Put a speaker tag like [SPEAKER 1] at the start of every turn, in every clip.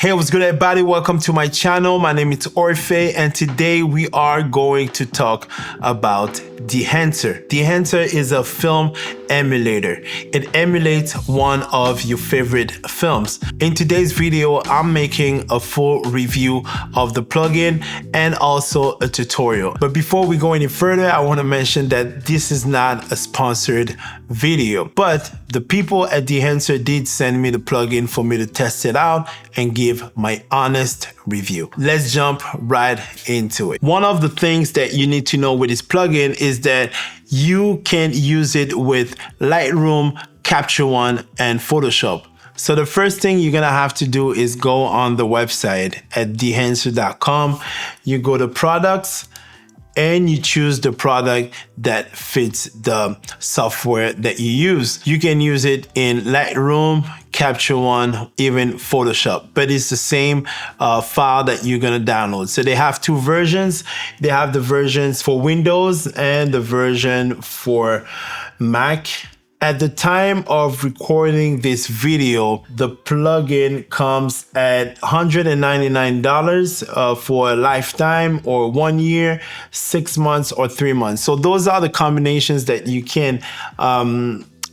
[SPEAKER 1] Hey, what's good everybody? Welcome to my channel. My name is Orfe and today we are going to talk about Dehancer. Dehancer is a film emulator. It emulates one of your favorite films. In today's video, I'm making a full review of the plugin and also a tutorial. But before we go any further, I want to mention that this is not a sponsored video, but the people at Dehancer did send me the plugin for me to test it out and give my honest review. Let's jump right into it. One of the things that you need to know with this plugin is that you can use it with Lightroom, Capture One, and Photoshop. So the first thing you're gonna have to do is go on the website at dehancer.com. You go to products and you choose the product that fits the software that you use. You can use it in Lightroom, Capture One, even Photoshop, but it's the same file that you're gonna download. So they have two versions. They have the versions for Windows and the version for Mac. At the time of recording this video, the plugin comes at $199 for a lifetime or 1 year, 6 months, or 3 months. So those are the combinations that you can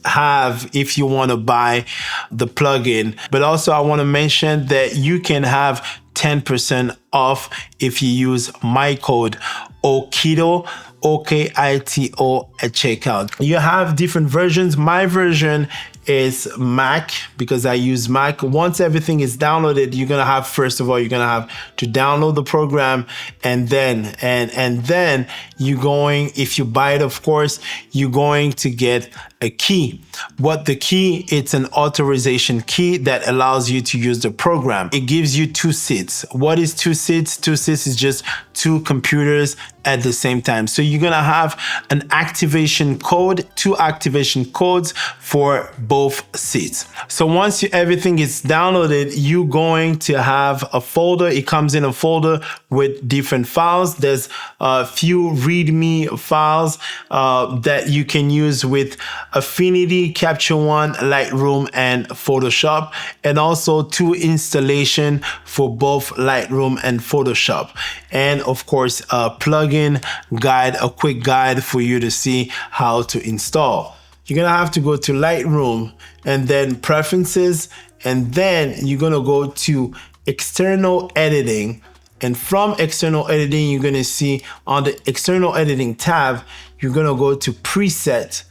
[SPEAKER 1] have if you want to buy the plugin. But also I want to mention that you can have 10% off if you use my code OKITO, OKITO at checkout. You have different versions. My version is Mac because I use Mac. Once everything is downloaded, you're gonna have, first of all, you're gonna have to download the program, and then you're going, if you buy it, of course, you're going to get a key. What the key? It's an authorization key that allows you to use the program. It gives you 2 seats. What is 2 seats? 2 seats is just 2 computers at the same time. So you're gonna have an activation code, 2 activation codes for both seats. So once everything is downloaded, you're going to have a folder. It comes in a folder with different files. There's a few README files that you can use with Affinity, Capture One, Lightroom, and Photoshop, and also 2 installation for both Lightroom and Photoshop. And of course, a plugin guide, a quick guide for you to see how to install. You're gonna have to go to Lightroom and then Preferences, and then you're gonna go to External Editing. And from External Editing, you're gonna see on the External Editing tab, you're gonna go to Preset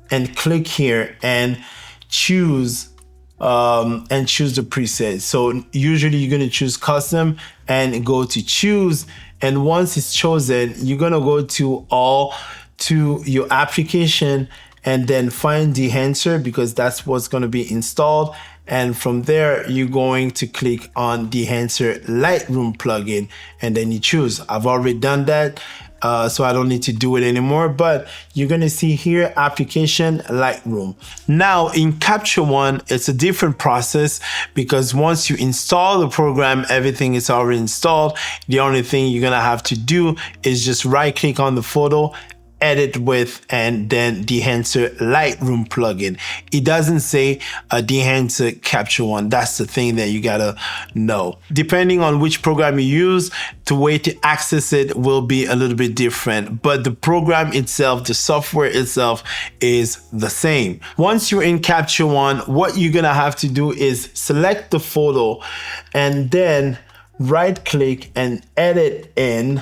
[SPEAKER 1] and click here and choose the preset. So usually you're gonna choose Custom and go to Choose. And once it's chosen, you're gonna go to your application and then find Dehancer because that's what's gonna be installed. And from there, you're going to click on Dehancer Lightroom plugin and then you choose. I've already done that, so I don't need to do it anymore, but you're gonna see here, application Lightroom. Now in Capture One, it's a different process because once you install the program, everything is already installed. The only thing you're gonna have to do is just right click on the photo, edit with, and then Dehancer Lightroom plugin. It doesn't say Dehancer Capture One. That's the thing that you gotta know. Depending on which program you use, the way to access it will be a little bit different, but the program itself, the software itself is the same. Once you're in Capture One, what you're gonna have to do is select the photo and then right click and edit in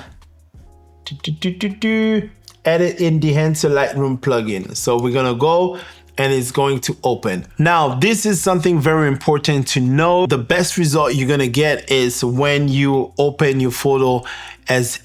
[SPEAKER 1] edit in Dehancer Lightroom plugin. So we're gonna go and it's going to open. Now, this is something very important to know. The best result you're gonna get is when you open your photo as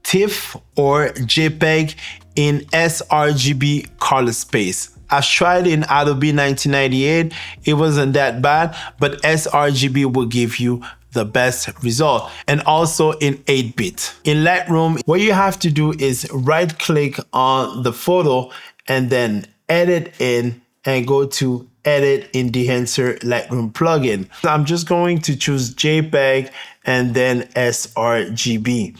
[SPEAKER 1] TIFF or JPEG in sRGB color space. I've tried in Adobe 1998, it wasn't that bad, but sRGB will give you the best result, and also in 8-bit. In Lightroom, what you have to do is right click on the photo and then edit in and go to edit in Dehancer Lightroom plugin. I'm just going to choose JPEG and then sRGB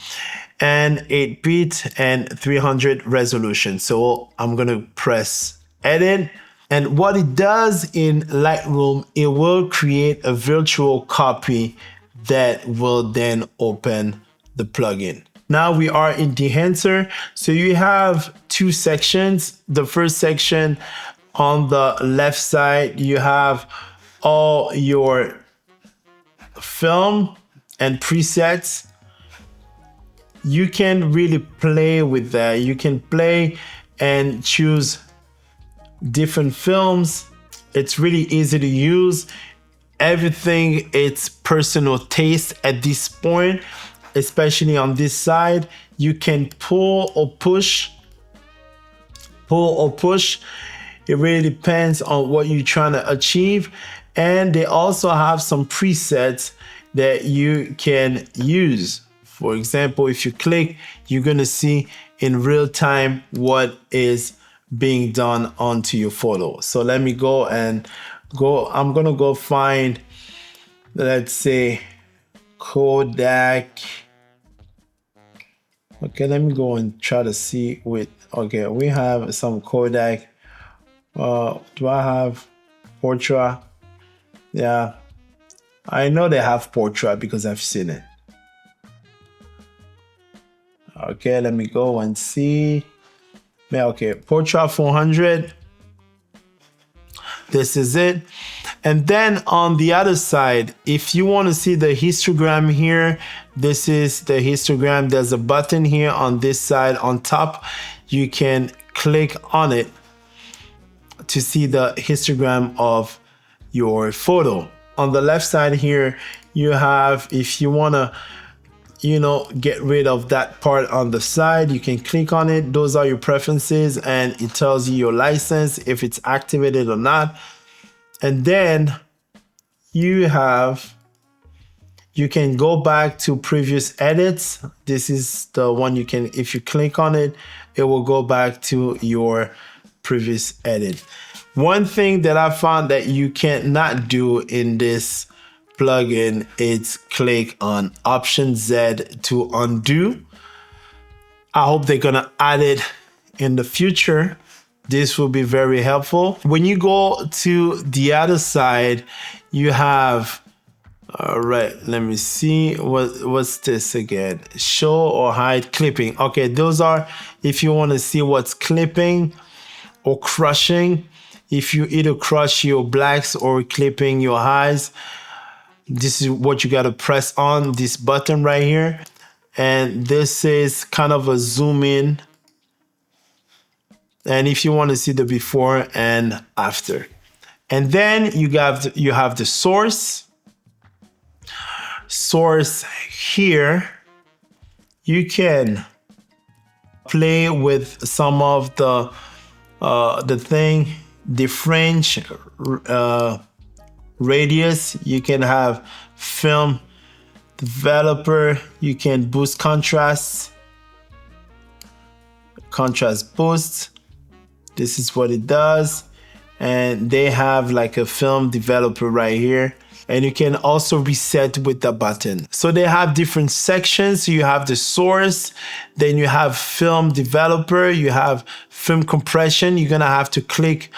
[SPEAKER 1] and 8-bit and 300 resolution. So I'm gonna press edit. And what it does in Lightroom, it will create a virtual copy that will then open the plugin. Now we are in Dehancer. So you have two sections. The first section on the left side, you have all your film and presets. You can really play with that. You can play and choose different films. It's really easy to use. Everything, it's personal taste at this point, especially on this side. You can pull or push. It really depends on what you're trying to achieve. And they also have some presets that you can use. For example, if you click, you're gonna see in real time what is being done onto your photo. So let me go, I'm gonna go find, let's say, Kodak. Okay, let me go and try to see okay, we have some Kodak. Do I have Portrait? Yeah, I know they have Portrait because I've seen it. Okay, let me go and see. Yeah, okay, Portrait 400. This is it. And then on the other side, if you want to see the histogram here, this is the histogram. There's a button here on this side on top. You can click on it to see the histogram of your photo. On the left side here, you have, if you want to, get rid of that part on the side, you can click on it. Those are your preferences, and it tells you your license, if it's activated or not. And then you can go back to previous edits. This is the one you can, if you click on it, it will go back to your previous edit. One thing that I found that you cannot do in this plugin is click on Option Z to undo. I hope they're gonna add it in the future. This will be very helpful. When you go to the other side, you have, all right, let me see, what's this again? Show or hide clipping. Okay, those are if you want to see what's clipping or crushing. If you either crush your blacks or clipping your highs, this is what you got to press on, this button right here. And this is kind of a zoom in. And if you want to see the before and after. And then you have the source. Source here, you can play with some of the fringe radius. You can have film developer. You can boost contrast boost. This is what it does. And they have like a film developer right here. And you can also reset with the button. So they have different sections. You have the source, then you have film developer, you have film compression. You're gonna have to click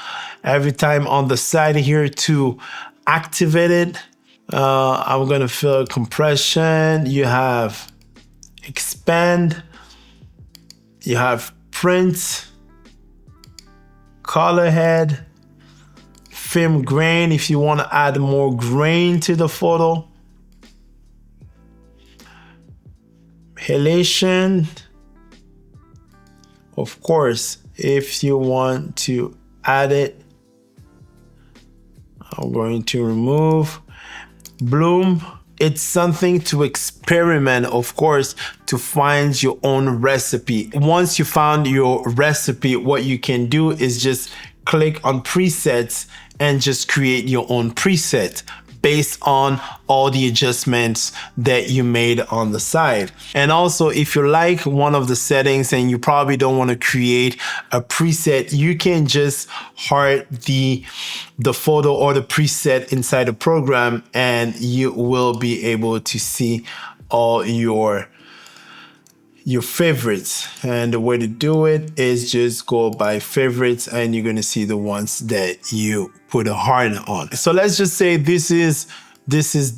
[SPEAKER 1] every time on the side here to activate it. I'm gonna fill compression. You have expand, you have print, color head, film grain if you want to add more grain to the photo, halation, of course, if you want to add it. I'm going to remove bloom. It's something to experiment, of course, to find your own recipe. Once you found your recipe, what you can do is just click on presets and just create your own preset based on all the adjustments that you made on the side. And also, if you like one of the settings and you probably don't want to create a preset, you can just heart the photo or the preset inside the program, and you will be able to see all your favorites. And the way to do it is just go by favorites, and you're going to see the ones that you put a heart on. So let's just say this is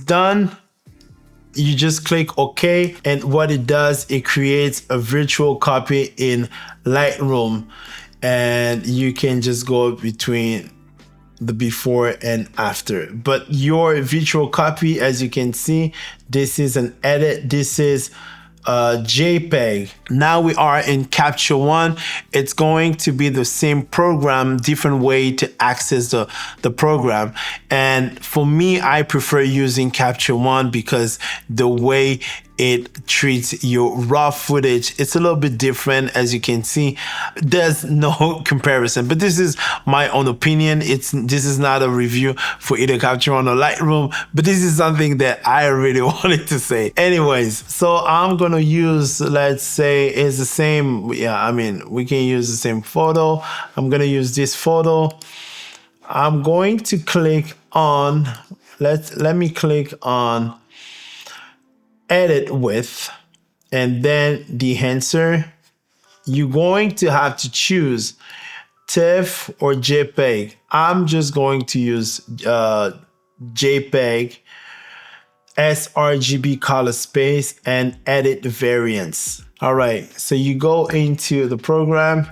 [SPEAKER 1] done. You just click OK, and what it does, it creates a virtual copy in Lightroom, and you can just go between the before and after. But your virtual copy, as you can see, this is an edit. This is JPEG. Now we are in Capture One. It's going to be the same program, different way to access the program. And for me, I prefer using Capture One because the way it treats your raw footage, it's a little bit different. As you can see, there's no comparison, but this is my own opinion. This is not a review for either Capture One or Lightroom, but this is something that I really wanted to say. Anyways, so I'm gonna use, let's say it's the same. Yeah, I mean, we can use the same photo. I'm gonna use this photo. I'm going to click on, let me click on edit with, and then Dehancer. You're going to have to choose TIFF or JPEG. I'm just going to use JPEG, sRGB color space, and edit variants. All right, so you go into the program.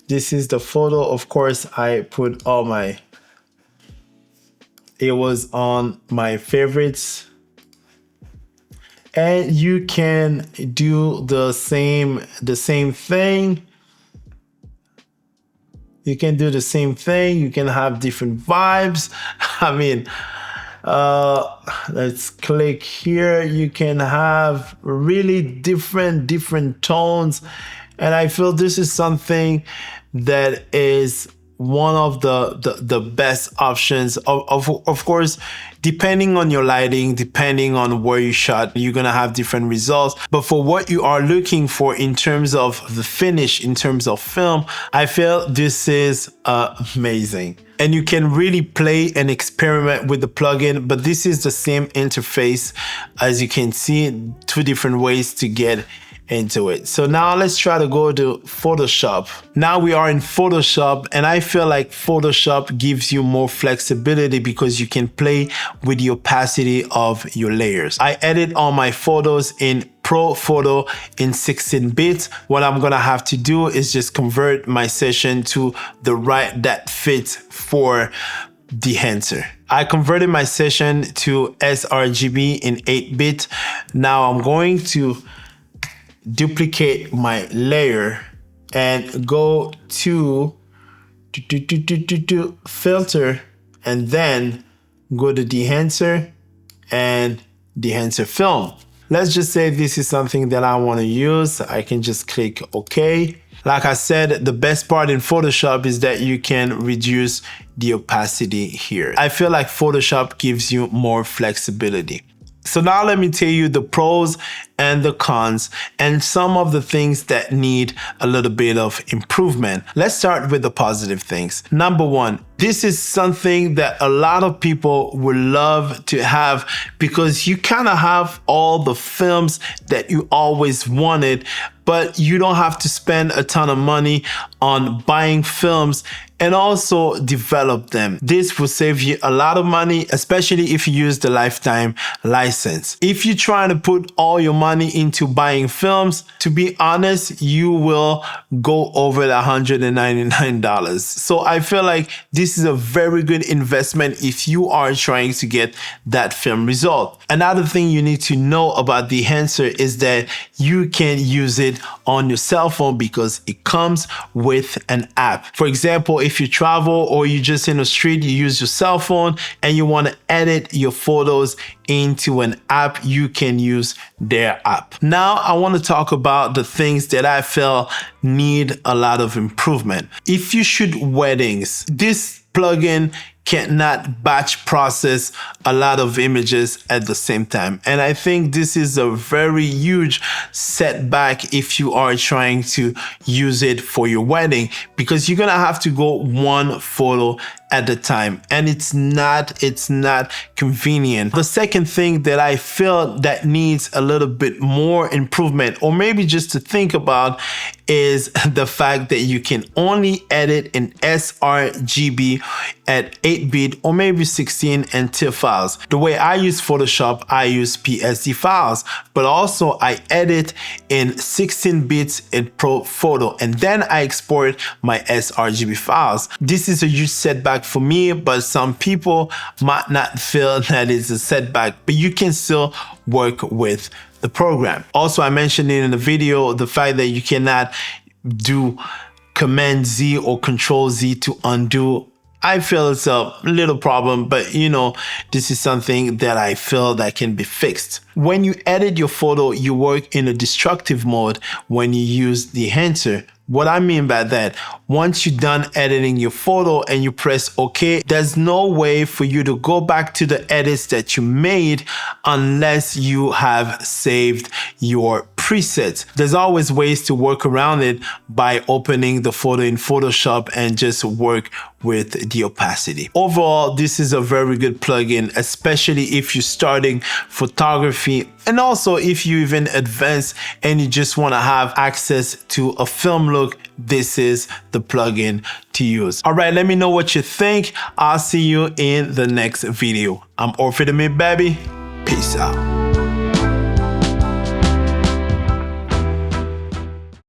[SPEAKER 1] This is the photo. Of course, I put all it was on my favorites. And you can do the same thing. You can do the same thing. You can have different vibes. I mean, let's click here. You can have really different tones. And I feel this is something that is one of the best options. Of course, depending on your lighting, depending on where you shot, you're gonna have different results. But for what you are looking for in terms of the finish, in terms of film, I feel this is amazing. And you can really play and experiment with the plugin, but this is the same interface. As you can see, two different ways to get into it. So now let's try to go to Photoshop. Now we are in Photoshop, and I feel like Photoshop gives you more flexibility because you can play with the opacity of your layers. I edit all my photos in Pro Photo in 16-bit. What I'm gonna have to do is just convert my session to the right that fits for Dehancer. I converted my session to sRGB in 8-bit. Now I'm going to duplicate my layer and go to filter, and then go to Dehancer and Dehancer Film. Let's just say this is something that I want to use. I can just click OK. Like I said, the best part in Photoshop is that you can reduce the opacity here. I feel like Photoshop gives you more flexibility. So now let me tell you the pros and the cons and some of the things that need a little bit of improvement. Let's start with the positive things. Number one, this is something that a lot of people would love to have because you kind of have all the films that you always wanted, but you don't have to spend a ton of money on buying films and also develop them. This will save you a lot of money, especially if you use the lifetime license. If you're trying to put all your money into buying films, to be honest, you will go over the $199. So I feel like this is a very good investment if you are trying to get that film result. Another thing you need to know about Dehancer is that you can use it on your cell phone because it comes with an app. For example, if you travel or you're just in the street, you use your cell phone and you want to edit your photos into an app, you can use their app. Now I want to talk about the things that I feel need a lot of improvement. If you shoot weddings, this plugin cannot batch process a lot of images at the same time. And I think this is a very huge setback if you are trying to use it for your wedding, because you're gonna have to go one photo at a time, and it's not convenient. The second thing that I feel that needs a little bit more improvement, or maybe just to think about, is the fact that you can only edit in sRGB at 8-bit or maybe 16 and TIFF files. The way I use Photoshop, I use PSD files, but also I edit in 16 bits in Pro Photo, and then I export my sRGB files. This is a huge setback for me, but some people might not feel that it's a setback, but you can still work with the program. Also, I mentioned it in the video, the fact that you cannot do Command Z or Control Z to undo. I feel it's a little problem, but you know, this is something that I feel that can be fixed. When you edit your photo, you work in a destructive mode when you use Dehancer. What I mean by that, once you're done editing your photo and you press OK, there's no way for you to go back to the edits that you made unless you have saved your presets. There's always ways to work around it by opening the photo in Photoshop and just work with the opacity. Overall, this is a very good plugin, especially if you're starting photography, and also if you even advance and you just want to have access to a film look. This is the plugin to use. All right, let me know what you think. I'll see you in the next video. I'm Orphe the Mid Baby. Peace out.